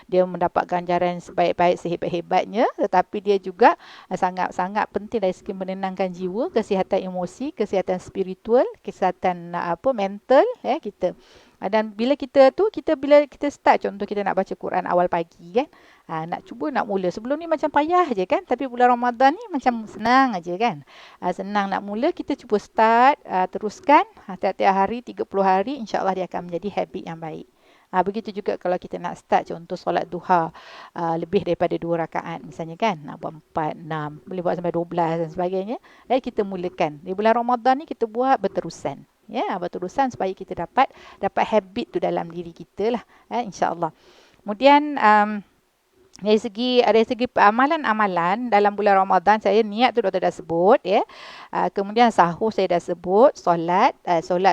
dia mendapat ganjaran sebaik-baik sehebat-hebatnya, tetapi dia juga sangat-sangat penting dari segi menenangkan jiwa, kesihatan emosi, kesihatan spiritual, kesihatan mental kita. Dan bila kita start, contoh kita nak baca Quran awal pagi kan, nak mula. Sebelum ni macam payah je kan, tapi bulan Ramadan ni macam senang aja kan. Senang nak mula, kita cuba start, teruskan tiap-tiap hari 30 hari, insya-Allah dia akan menjadi habit yang baik. Begitu juga kalau kita nak start contoh solat duha lebih daripada 2 rakaat misalnya kan, nak buat 4, 6, boleh buat sampai 12 dan sebagainya. Kita mulakan. Di bulan Ramadan ni kita buat berterusan. Berterusan supaya kita dapat habit tu dalam diri kita lah, insya-Allah. Kemudian dari segi amalan-amalan dalam bulan Ramadan, saya niat tu doktor dah sebut kemudian sahur saya dah sebut, solat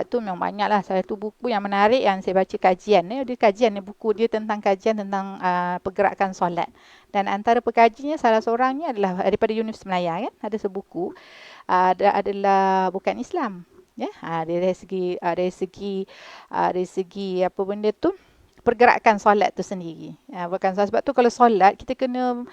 tu memang banyak lah. Satu buku yang menarik yang saya baca kajian buku dia tentang kajian tentang pergerakan solat, dan antara pekajinya salah seorangnya adalah daripada Universiti Melaya kan, ada sebuku adalah bukan Islam. Dari segi apa benda tu, pergerakan solat tu sendiri. Bukan sebab tu kalau solat kita kena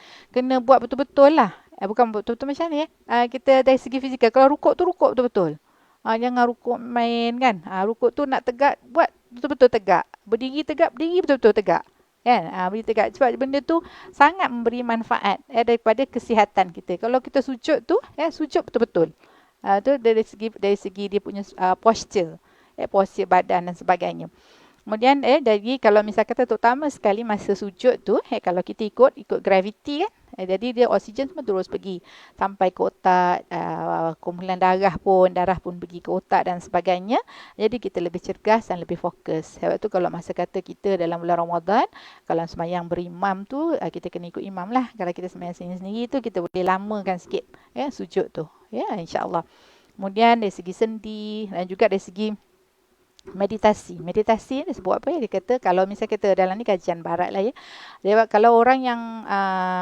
buat betul-betul lah. Bukan betul-betul macam ni. Kita dari segi fizikal, kalau rukuk tu rukuk betul-betul. Jangan rukuk main kan. Rukuk tu nak tegak, buat betul-betul tegak. Berdiri tegak, berdiri betul-betul tegak. Kan? Berdiri tegak. Sebab benda tu sangat memberi manfaat daripada kesihatan kita. Kalau kita sujud tu, sujud betul-betul. Tu dari segi dia punya posture, posture badan dan sebagainya. Kemudian dari kalau misal kata terutama sekali masa sujud tu, kalau kita ikut gravity kan, jadi dia oksigen semua terus pergi sampai ke otak, kumpulan darah pun pergi ke otak dan sebagainya. Jadi kita lebih cergas dan lebih fokus. Sebab tu kalau masa kata kita dalam bulan Ramadan, kalau sembahyang berimam tu, kita kena ikut imam lah. Kalau kita sembahyang sendiri tu, kita boleh lamakan sikit sujud tu, insya-Allah. Kemudian dari segi sendi dan juga dari segi meditasi dia sebut apa dia kata, kalau misal kita dalam ni kajian barat lah dia, kalau orang yang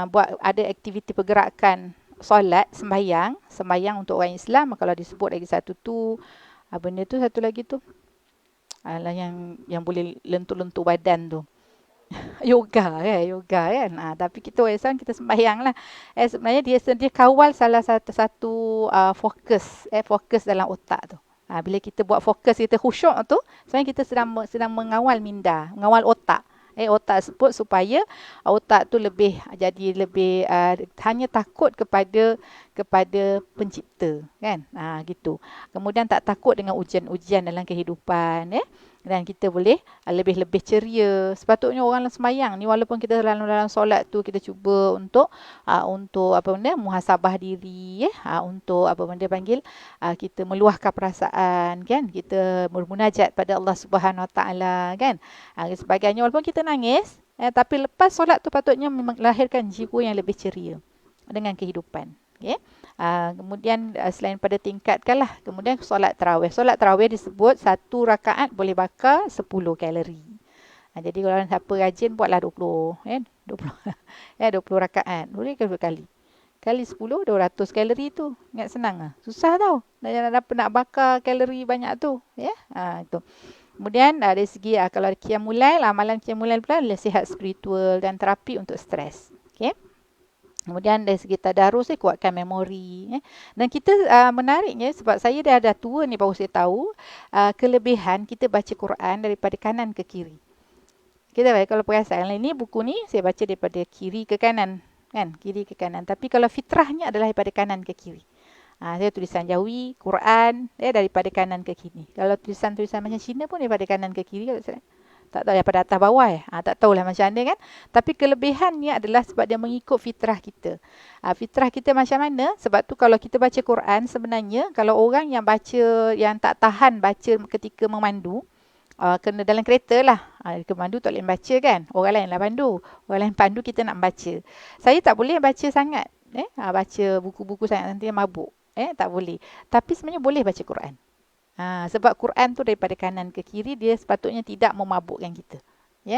buat ada aktiviti pergerakan solat, sembahyang untuk orang Islam, kalau disebut lagi satu tu benda tu, satu lagi tu yang boleh lentur-lentur badan tu, yoga kan. Tapi kita orang Islam kita sembahyang lah. Sebenarnya dia kawal salah satu fokus dalam otak tu. Bila kita buat fokus kita khusyuk tu, sebenarnya kita sedang mengawal minda, mengawal otak. Otak sebut supaya otak tu jadi lebih hanya takut kepada pencipta kan. Gitu. Kemudian tak takut dengan ujian-ujian dalam kehidupan dan kita boleh lebih ceria. Sepatutnya orang sembahyang ni walaupun kita dalam solat tu kita cuba untuk muhasabah diri untuk panggil kita meluahkan perasaan kan, kita bermunajat pada Allah Subhanahu Wa Taala kan. Sebagainya walaupun kita nangis tapi lepas solat tu patutnya memang melahirkan jiwa yang lebih ceria dengan kehidupan. Okay. Kemudian selain pada tingkatkanlah, kemudian solat tarawih. Solat tarawih disebut satu rakaat boleh bakar 10 kalori. Jadi kalau siapa rajin buatlah 20 20 rakaat. Boleh ke 2 kali. Kali 10 200 kalori tu. Ingat senang susah tau. Nak bakar kalori banyak tu itu. Kemudian dari segi kalau qiyamul lail, amalan qiyamul lail pula sihat spiritual dan terapi untuk stres. Okey. Kemudian dari segi tadarus kuatkan memori. Dan kita menariknya sebab saya dah tua ni baru saya tahu kelebihan kita baca Quran daripada kanan ke kiri. Kita kalau perasan ini buku ni saya baca daripada kiri ke kanan kan, kiri ke kanan. Tapi kalau fitrahnya adalah daripada kanan ke kiri. Saya tulisan Jawi, Quran daripada kanan ke kiri. Kalau tulisan-tulisan macam Cina pun daripada kanan ke kiri. Tak tahu daripada atas bawah tak tahulah macam mana kan. Tapi kelebihannya adalah sebab dia mengikut fitrah kita. Fitrah kita macam mana? Sebab tu kalau kita baca Quran sebenarnya kalau orang yang tak tahan baca ketika memandu, kena dalam kereta lah. Kemandu tak boleh baca kan. Orang lain lah pandu. Orang lain pandu kita nak baca. Saya tak boleh baca sangat. Baca buku-buku sangat nanti mabuk. Tak boleh. Tapi sebenarnya boleh baca Quran. Sebab Quran tu daripada kanan ke kiri dia sepatutnya tidak memabukkan kita.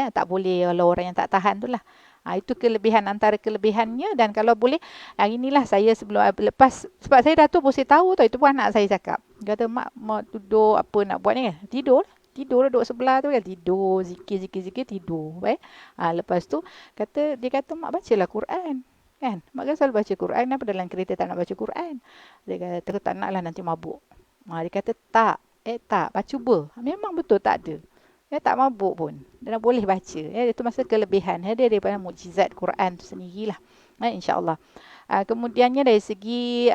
Tak boleh kalau orang yang tak tahan tu lah. Itu kelebihan antara kelebihannya. Dan kalau boleh hari inilah saya sebelum lepas sebab saya dah tu pun saya tahu tau, itu pun anak saya cakap. Dia kata mak mau duduk apa nak buat ni kan? Tidur duduk sebelah tu kan, tidur zikir tidur. Lepas tu dia kata mak bacalah Quran. Kan? Mak kan selalu baca Quran. Kenapa dalam kereta tak nak baca Quran? Dia kata tak naklah nanti mabuk. Dia kata tak. Tak. Cuba. Memang betul tak ada. Dia tak mabuk pun. Dia boleh baca. Itu masa kelebihan. Dia daripada mukjizat Quran tu sendirilah. InsyaAllah. Kemudiannya dari segi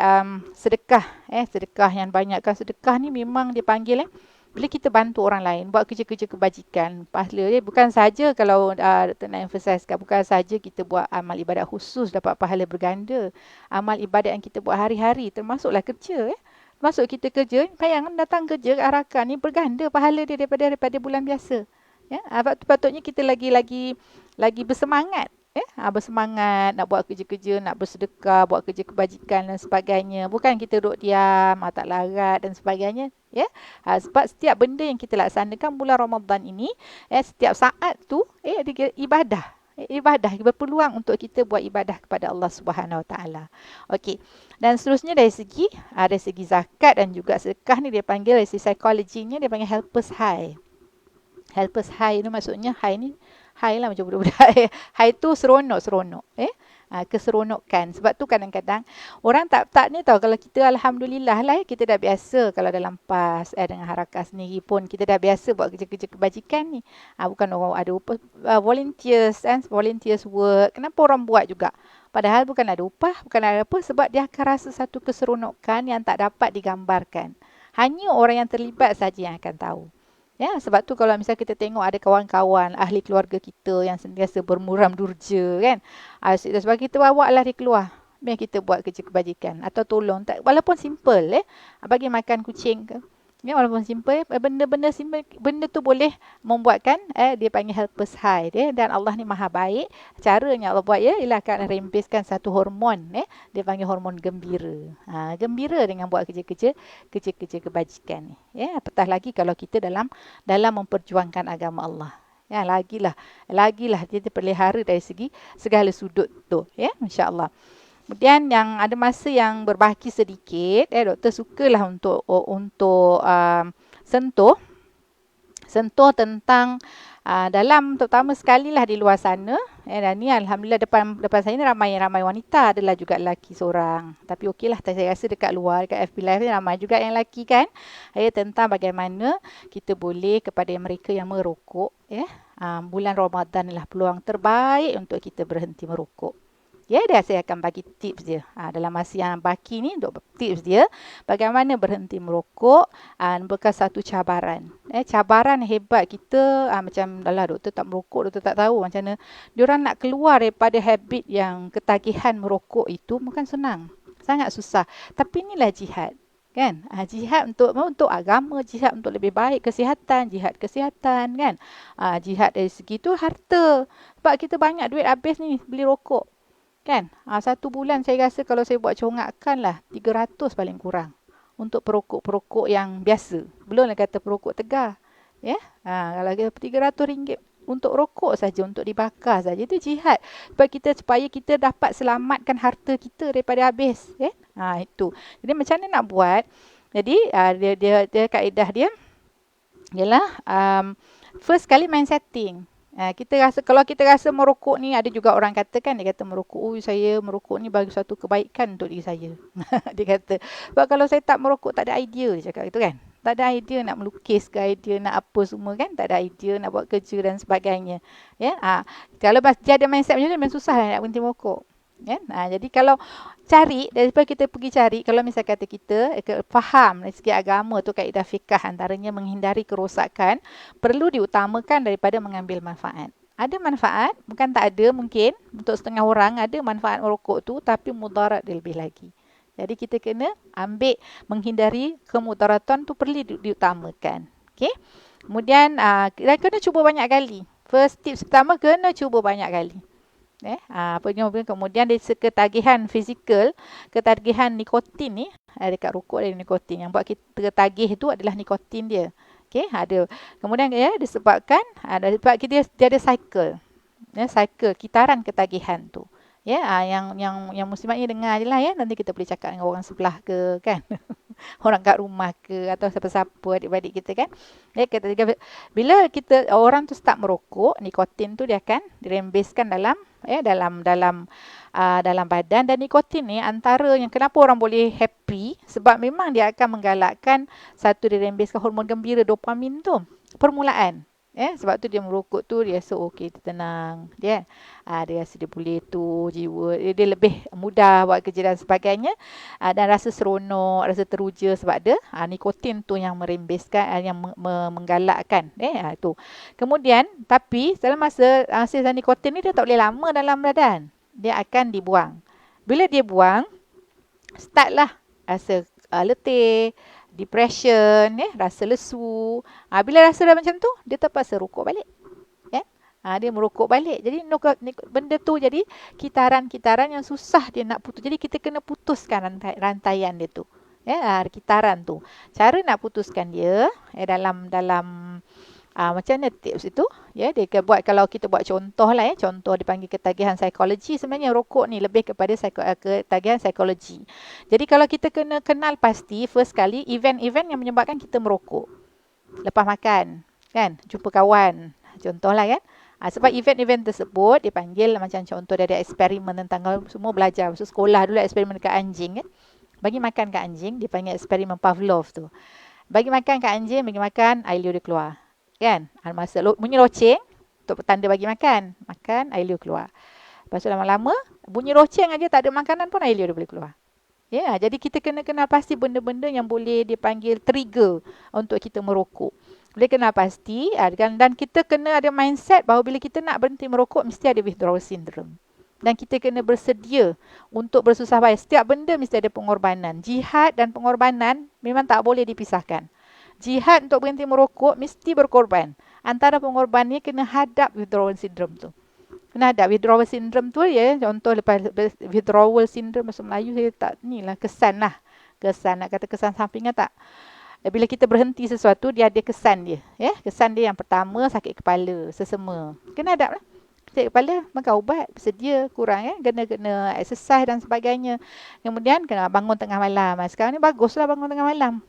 sedekah. Sedekah yang banyakkan. Sedekah ni memang dipanggil bila kita bantu orang lain buat kerja-kerja kebajikan, pahala dia bukan saja kalau nak emphasizekan, bukan saja kita buat amal ibadat khusus dapat pahala berganda. Amal ibadat yang kita buat hari-hari termasuklah kerja. Masuk kita kerja, bayang datang kerja ke Arakan ni berganda pahala dia daripada bulan biasa. Patutnya kita lagi bersemangat. Bersemangat nak buat kerja-kerja, nak bersedekah, buat kerja kebajikan dan sebagainya. Bukan kita duduk diam, tak larat dan sebagainya. Sebab setiap benda yang kita laksanakan bulan Ramadan ini, setiap saat tu ibadah. Ibadah, berpeluang untuk kita buat ibadah kepada Allah Subhanahu Wa Taala. Okey. Dan seterusnya dari segi zakat dan juga sedekah ni dia panggil dari segi psikologinya dia panggil helpers high. Helpers high ni maksudnya high ni high lah macam budak-budak. High tu seronok. Keseronokan. Sebab tu kadang-kadang orang tak ni tahu kalau kita alhamdulillah lah kita dah biasa kalau dalam PAS dengan Harakah sendiri pun kita dah biasa buat kerja-kerja kebajikan ni. Bukan orang ada volunteers work. Kenapa orang buat juga? Padahal bukan ada upah, bukan ada apa sebab dia akan rasa satu keseronokan yang tak dapat digambarkan. Hanya orang yang terlibat saja yang akan tahu. Sebab tu kalau misalnya kita tengok ada kawan-kawan, ahli keluarga kita yang sentiasa bermuram durja kan. Sebab kita bawa lah dia keluar. Biar kita buat kerja kebajikan atau tolong. Walaupun simple bagi makan kucing ke. Walaupun simple, benda-benda simple, benda tu boleh membuatkan dia panggil helpers high dan Allah ni maha baik. Caranya Allah buat ialah akan rempeskan satu hormon dia panggil hormon gembira. Gembira dengan buat kerja-kerja kebajikan ni. Apatah lagi kalau kita dalam memperjuangkan agama Allah. Lagilah dia terpelihara dari segi segala sudut tu insya-Allah. Kemudian yang ada masa yang berbaki sedikit, doktor sukalah untuk sentuh tentang terutama sekali lah di luar sana. Dan ni alhamdulillah depan saya ni ramai wanita, adalah juga lelaki seorang. Tapi okeylah, saya rasa dekat luar, dekat FB Live ni ramai juga yang lelaki kan. Tentang bagaimana kita boleh kepada mereka yang merokok, bulan Ramadan adalah peluang terbaik untuk kita berhenti merokok. Saya akan bagi tips dia. Dalam masa yang baki ni, untuk tips dia bagaimana berhenti merokok bukan satu cabaran. Cabaran hebat kita, macam dah lah doktor tak merokok, doktor tak tahu macam mana. Diorang nak keluar daripada habit yang ketagihan merokok itu bukan senang. Sangat susah. Tapi inilah jihad. Kan? Jihad untuk agama, jihad untuk lebih baik kesihatan, jihad kesihatan kan. Jihad dari segi tu harta. Sebab kita banyak duit habis ni beli rokok. Kan? Satu bulan saya rasa kalau saya buat congakkan lah 300 paling kurang untuk perokok-perokok yang biasa. Belum lah kata perokok tegar. Kalau RM300 untuk rokok saja, untuk dibakar saja, itu jihad. Supaya kita dapat selamatkan harta kita daripada habis. Itu. Jadi macam mana nak buat? Jadi dia kaedah dia ialah first kali mind setting. Kalau kita rasa merokok ni, ada juga orang kata kan, dia kata merokok, saya merokok ni bagi satu kebaikan untuk diri saya. Dia kata, sebab kalau saya tak merokok tak ada idea, dia cakap gitu kan. Tak ada idea nak melukis ke, idea nak apa semua kan, tak ada idea nak buat kerja dan sebagainya. Kalau dia ada mindset macam tu, memang susah nak berhenti merokok. Jadi kalau daripada kita pergi cari, kalau misal kata kita faham dari segi agama tu, kaedah fiqh antaranya menghindari kerosakan, perlu diutamakan daripada mengambil manfaat. Ada manfaat, bukan tak ada, mungkin untuk setengah orang ada manfaat merokok tu, tapi mudarat dia lebih lagi. Jadi kita kena menghindari kemudaratan tu, perlu diutamakan. Okay? Kemudian kena cuba banyak kali. First tips pertama, kena cuba banyak kali. Kemudian dari ketagihan fizikal, ketagihan nikotin ni, dekat rokok ada nikotin. Yang buat kita tagih tu adalah nikotin dia. Ada. Kemudian disebabkan sebab dia ada cycle. Cycle kitaran ketagihan tu. Yang muslimat ni dengar je lah nanti kita boleh cakap dengan orang sebelah ke kan. Orang kat rumah ke, atau siapa-siapa adik-adik kita kan. Bila orang tu start merokok, nikotin tu dia akan dirembeskan dalam badan. Dan nikotin ni antara yang kenapa orang boleh happy, sebab memang dia akan menggalakkan satu dirembeskan hormon gembira, dopamin tu, permulaan. Sebab tu dia merokok tu, dia rasa okey, dia tenang. Dia rasa dia boleh tu, jiwa dia lebih mudah buat kerja dan sebagainya. Dan rasa seronok, rasa teruja sebab ada nikotin tu yang merembeskan, yang menggalakkan. Itu. Kemudian, tapi dalam masa nikotin ni dia tak boleh lama dalam badan. Dia akan dibuang. Bila dia buang, startlah rasa letih, depression, rasa lesu. Bila rasa dah macam tu, dia terpaksa rokok balik. Dia merokok balik. Jadi benda tu jadi kitaran-kitaran yang susah dia nak putus. Jadi kita kena putuskan rantaian dia tu. Kitaran tu. Cara nak putuskan dia dalam macam mana tips itu? Dia buat, kalau kita buat contoh lah, contoh dipanggil ketagihan psikologi. Sebenarnya rokok ni lebih kepada ketagihan psikologi. Jadi kalau kita kena kenal pasti first kali event-event yang menyebabkan kita merokok. Lepas makan, kan? Jumpa kawan. Contoh lah kan? Sebab event-event tersebut dipanggil macam contoh dari eksperimen tentang semua belajar. Maksud sekolah dulu eksperimen dekat anjing kan? Bagi makan kat anjing, dipanggil eksperimen Pavlov tu. Bagi makan kat anjing, bagi makan, air liur dia keluar. Kan? Masa bunyi loceng, untuk tanda bagi makan. Makan, air liur keluar. Lepas tu lama-lama, bunyi loceng aja tak ada makanan pun air liur dia boleh keluar. Jadi kita kena kenal pasti benda-benda yang boleh dipanggil trigger untuk kita merokok. Boleh kenal pasti. Dan kita kena ada mindset bahawa bila kita nak berhenti merokok, mesti ada withdrawal syndrome. Dan kita kena bersedia untuk bersusah payah. Setiap benda mesti ada pengorbanan. Jihad dan pengorbanan memang tak boleh dipisahkan. Jihad untuk berhenti merokok mesti berkorban. Antara pengorbanannya kena hadap withdrawal syndrome tu. Kena hadap withdrawal syndrome tu contoh lepas withdrawal syndrome bahasa Melayu saya tak kesan lah. Kesan, nak kata kesan sampingan tak. Bila kita berhenti sesuatu, dia ada kesan dia. Kesan dia yang pertama, sakit kepala, sesama. Kena hadap lah. Sakit kepala, makan ubat, bersedia, kurang kena exercise dan sebagainya. Kemudian kena bangun tengah malam. Sekarang ni baguslah bangun tengah malam.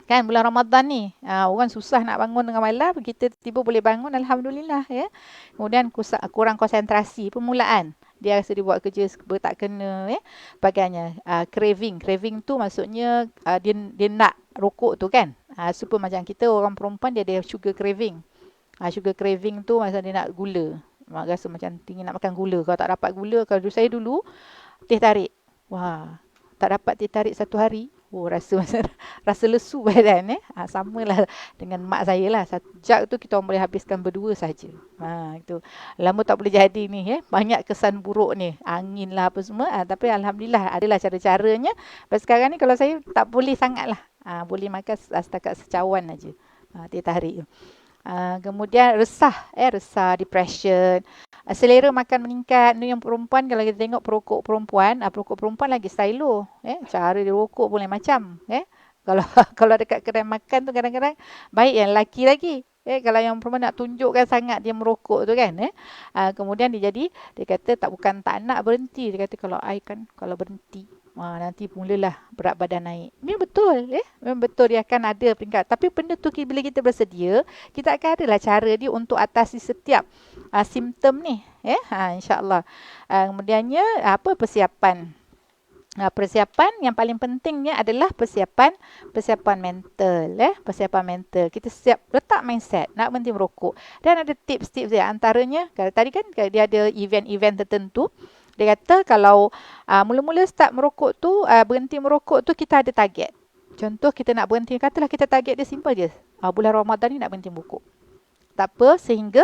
Kan bulan Ramadan ni, orang susah nak bangun tengah malam, kita tiba boleh bangun, alhamdulillah ya. Kemudian kurang konsentrasi permulaan. Dia rasa dia buat kerja tak kena ya. Sebagainya. Craving tu maksudnya dia nak rokok tu kan. Supaya macam kita orang perempuan dia ada sugar craving. Sugar craving tu masa dia nak gula. Rasa macam tinggi nak makan gula. Kalau tak dapat gula, kalau saya dulu teh tarik. Wah, tak dapat teh tarik 1 hari. Oh, rasa lesu badan samalah dengan mak saya lah. 1 jug tu kita boleh habiskan berdua saja. Itu. Lama tak boleh jadi ni Banyak kesan buruk ni. Angin lah apa semua. Tapi alhamdulillah adalah cara-caranya. Tapi sekarang ni kalau saya tak boleh sangat lah. Boleh makan setakat secawan aja. Teh tarik tu. Kemudian resah, depression. Selera makan meningkat. Ni yang perempuan, kalau kita tengok perokok perempuan lagi stylo. Cara dia rokok pun lain macam. Kalau kalau dekat kedai makan tu kadang-kadang baik yang lelaki lagi. Kalau yang perempuan nak tunjukkan sangat dia merokok tu kan. Kemudian dia kata bukan tak nak berhenti. Dia kata kalau berhenti nanti mulalah berat badan naik. Memang betul Memang betul dia akan ada peringkat. Tapi benda tu bila kita bersedia, kita akan adalah cara dia untuk atasi setiap simptom ni. InsyaAllah. Kemudiannya persiapan. Persiapan yang paling pentingnya adalah persiapan mental. Persiapan mental. Kita letak mindset nak berhenti merokok. Dan ada tips-tips dia. Antaranya, tadi kan dia ada event-event tertentu. Dia kata kalau mula-mula start merokok tu, berhenti merokok tu kita ada target. Contoh kita nak berhenti, katalah kita target dia simple je. Bulan Ramadan ni nak berhenti merokok. Tak apa, sehingga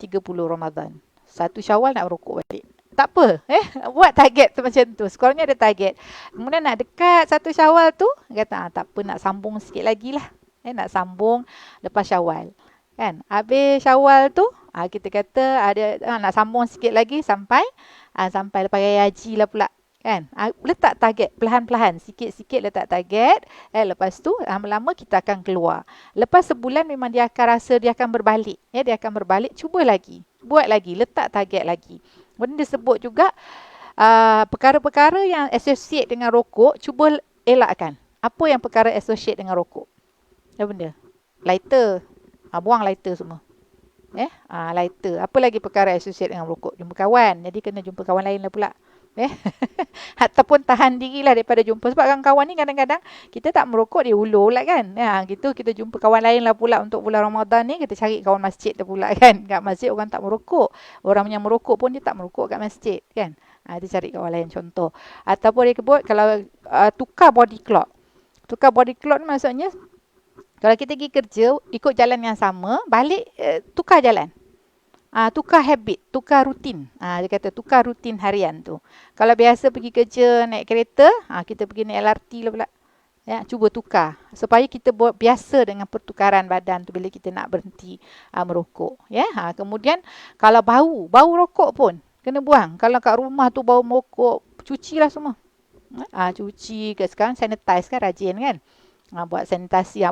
30 Ramadan. 1 Syawal nak merokok balik. Tak apa, buat target tu macam tu. Sekurangnya ada target. Kemudian nak dekat 1 Syawal tu, kata tak apa, nak sambung sikit lagi lah. Nak sambung lepas Syawal. Kan? Habis Syawal tu, kita kata ada nak sambung sikit lagi sampai lepas Raya Haji lah pula. Kan? Letak target perlahan-lahan, sikit-sikit letak target. Lepas tu lama-lama kita akan keluar. Lepas sebulan memang dia akan rasa dia akan berbalik. Dia akan berbalik, cuba lagi. Buat lagi, letak target lagi. Benda disebut juga perkara-perkara yang associate dengan rokok, cuba elakkan. Apa yang perkara associate dengan rokok? Apa benda? Lighter. Buang lighter semua. Lighter. Apa lagi perkara associate dengan rokok? Jumpa kawan. Jadi kena jumpa kawan lain lah pula. Ataupun tahan dirilah daripada jumpa. Sebab kawan-kawan ni kadang-kadang kita tak merokok, dia ulur pula kan. Gitu kita jumpa kawan lain lah pula untuk bulan Ramadan ni. Kita cari kawan masjid tu pula kan. Kat masjid orang tak merokok. Orang yang merokok pun dia tak merokok kat masjid kan. Dia cari kawan lain contoh. Ataupun dia kebut kalau tukar body clock. Tukar body clock ni maksudnya kalau kita pergi kerja, ikut jalan yang sama, balik tukar jalan. Tukar habit, tukar rutin. Dia kata tukar rutin harian tu. Kalau biasa pergi kerja naik kereta, kita pergi naik LRT lah pula. Cuba tukar. Supaya kita buat biasa dengan pertukaran badan tu bila kita nak berhenti merokok. Kemudian kalau bau rokok pun kena buang. Kalau kat rumah tu bau merokok, cucilah semua. Cuci ke sekarang sanitize kan rajin kan. Buat sanitasi,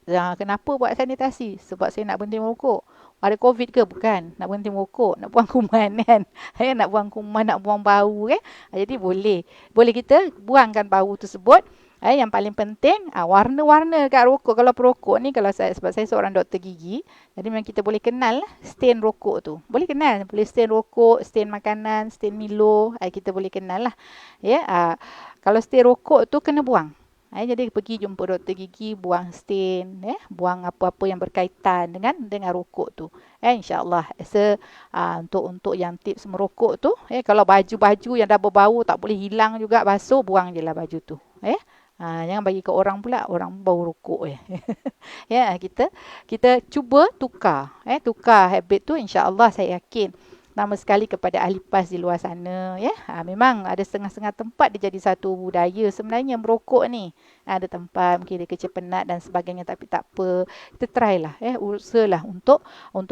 kenapa buat sanitasi? Sebab saya nak berhenti merokok. Ada COVID ke? Bukan. Nak berhenti merokok. Nak buang kuman kan. Nak buang kuman, nak buang bau kan. Jadi boleh kita buangkan bau tersebut. Yang paling penting, warna-warna kat rokok. Kalau perokok ni, sebab saya seorang doktor gigi. Jadi memang kita boleh kenal lah stain rokok tu. Boleh kenal. Boleh stain rokok, stain makanan, stain Milo. Kita boleh kenal lah. Kalau stain rokok tu kena buang. Jadi pergi jumpa doktor gigi, buang stain, buang apa-apa yang berkaitan dengan rokok tu. InsyaAllah. Untuk yang tips merokok tu, kalau baju-baju yang dah berbau tak boleh hilang juga, basuh, buang je lah baju tu. Jangan bagi ke orang pula, orang bau rokok. Kita cuba tukar. Tukar habit tu, insyaAllah saya yakin. Pertama sekali kepada ahli PAS di luar sana. Memang ada setengah-setengah tempat dia jadi satu budaya sebenarnya merokok ni. Ada tempat mungkin dia kecil penat dan sebagainya, tapi tak apa. Kita try lah. Usahalah untuk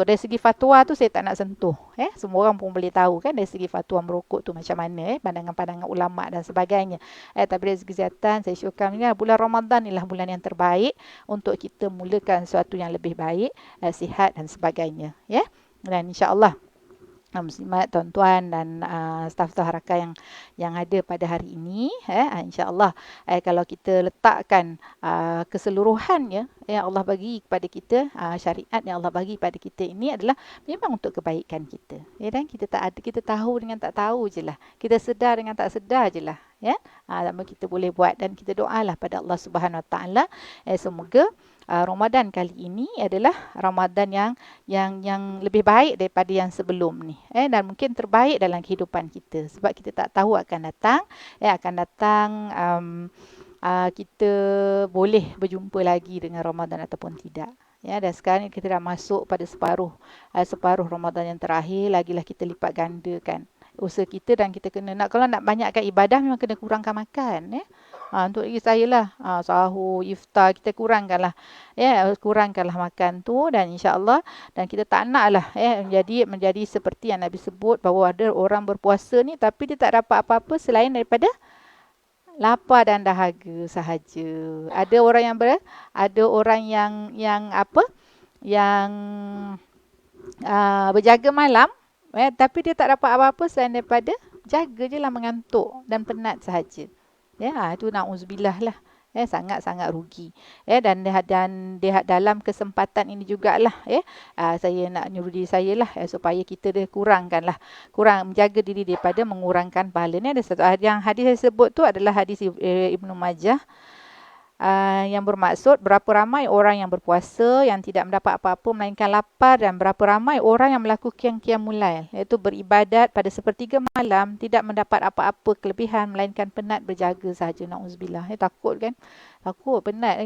dari segi fatwa tu saya tak nak sentuh. Semua orang pun boleh tahu kan dari segi fatwa merokok tu macam mana. Pandangan-pandangan ulama' dan sebagainya. Tapi dari segi kesihatan saya syukurkan bulan Ramadan inilah bulan yang terbaik untuk kita mulakan sesuatu yang lebih baik, sihat dan sebagainya. Dan insyaAllah muslimat, tuan-tuan dan staf-staf Harakah yang ada pada hari ini, insya-Allah kalau kita letakkan keseluruhannya yang Allah bagi kepada kita, syariat yang Allah bagi pada kita ini adalah memang untuk kebaikan kita. Ya, dan kita tak ada, kita tahu dengan tak tahu je lah. Kita sedar dengan tak sedar je lah. Ya, lama kita boleh buat, dan kita doalah pada Allah Subhanahu Wa Taala semoga Ramadan kali ini adalah Ramadan yang lebih baik daripada yang sebelum ni, dan mungkin terbaik dalam kehidupan kita, sebab kita tak tahu akan datang, kita boleh berjumpa lagi dengan Ramadan ataupun tidak. Ya, dan sekarang ni kita dah masuk pada separuh Ramadan yang terakhir, lagilah kita lipat gandakan usaha kita, dan kita kena kalau nak banyakkan ibadah memang kena kurangkan makan, ya. Untuk diri saya lah, sahur, iftar kita kurangkanlah, kurangkanlah makan tu, dan insya-Allah, dan kita tak naklah menjadi seperti yang Nabi sebut bahawa ada orang berpuasa ni tapi dia tak dapat apa-apa selain daripada lapar dan dahaga sahaja. Ada orang yang apa? Yang berjaga malam, tapi dia tak dapat apa-apa selain daripada jaga je lah, mengantuk dan penat sahaja. Ya, itu na'udzubillah lah. Sangat-sangat rugi. Dan dalam kesempatan ini jugalah, saya nak nyuruh diri saya lah, supaya kita kurang menjaga diri daripada mengurangkan pahala. Ni ada satu yang hadis saya sebut tu adalah hadis Ibnu Majah, yang bermaksud berapa ramai orang yang berpuasa yang tidak mendapat apa-apa melainkan lapar, dan berapa ramai orang yang melakukan qiyamul lail, iaitu beribadat pada sepertiga malam tidak mendapat apa-apa kelebihan melainkan penat berjaga sahaja. Na'udzubillah. Takut kan? Takut, penat.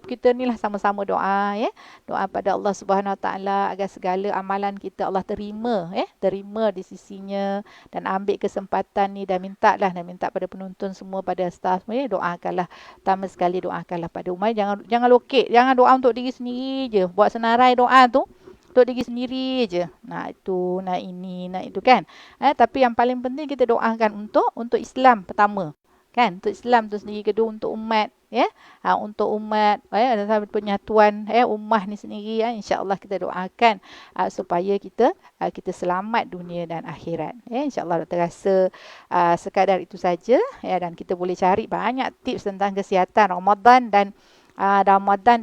Kita ni lah sama-sama doa, doa pada Allah Subhanahu Wa Taala agar segala amalan kita Allah terima di sisinya, dan ambil kesempatan ni dan minta pada penonton semua, pada staff semua, doakanlah, pertama sekali doakanlah pada umat, jangan lokek, jangan doa untuk diri sendiri je, buat senarai doa tu untuk diri sendiri je, nak itu, nak ini, nak itu kan. Tapi yang paling penting kita doakan untuk Islam pertama, kan, untuk Islam tu sendiri, kedua untuk umat, untuk umat, penyatuan ummah ni sendiri, insya-Allah kita doakan supaya kita selamat dunia dan akhirat. Insya-Allah terasa sekadar itu saja, dan kita boleh cari banyak tips tentang kesihatan Ramadan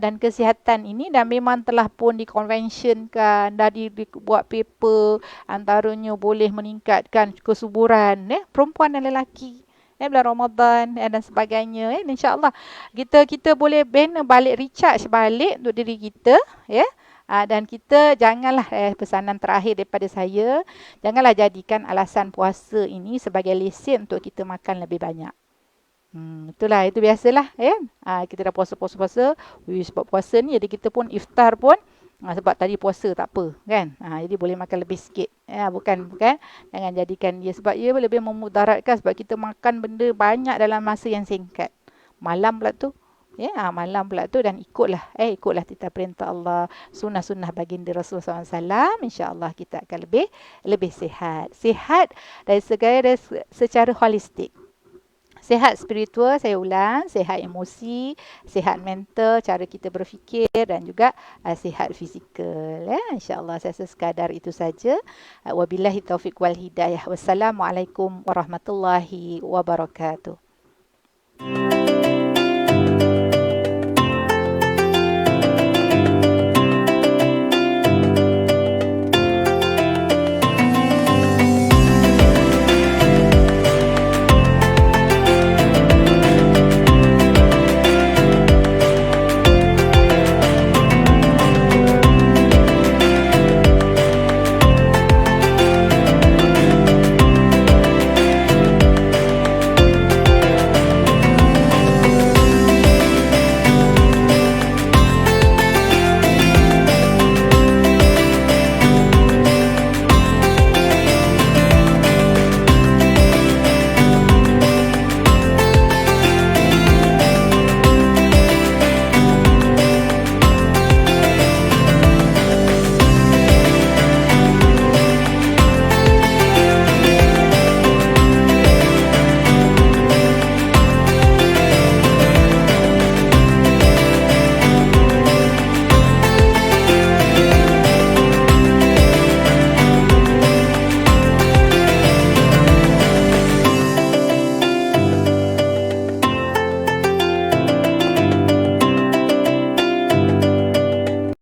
dan kesihatan ini, dan memang telah pun dikonvensikan, dah dibuat paper, antaranya boleh meningkatkan kesuburan perempuan dan lelaki bulan Ramadan dan sebagainya. InsyaAllah kita boleh balik recharge balik untuk diri kita, dan kita janganlah, pesanan terakhir daripada saya, janganlah jadikan alasan puasa ini sebagai lesen untuk kita makan lebih banyak. Itulah, itu biasalah, kita dah puasa, sebab puasa ni jadi kita pun iftar pun sebab tadi puasa tak apa kan, jadi boleh makan lebih sikit, bukan jangan jadikan dia, sebab ia lebih memudaratkan, sebab kita makan benda banyak dalam masa yang singkat, malam pula tu, dan ikutlah titah perintah Allah, sunnah-sunnah baginda Rasulullah SAW, insya-Allah kita akan lebih sihat dari secara holistik. Sihat spiritual, saya ulang, sihat emosi, sihat mental, cara kita berfikir, dan juga sihat fizikal. InsyaAllah saya sekadar itu saja. Wabillahi taufiq wal hidayah. Wassalamualaikum warahmatullahi wabarakatuh.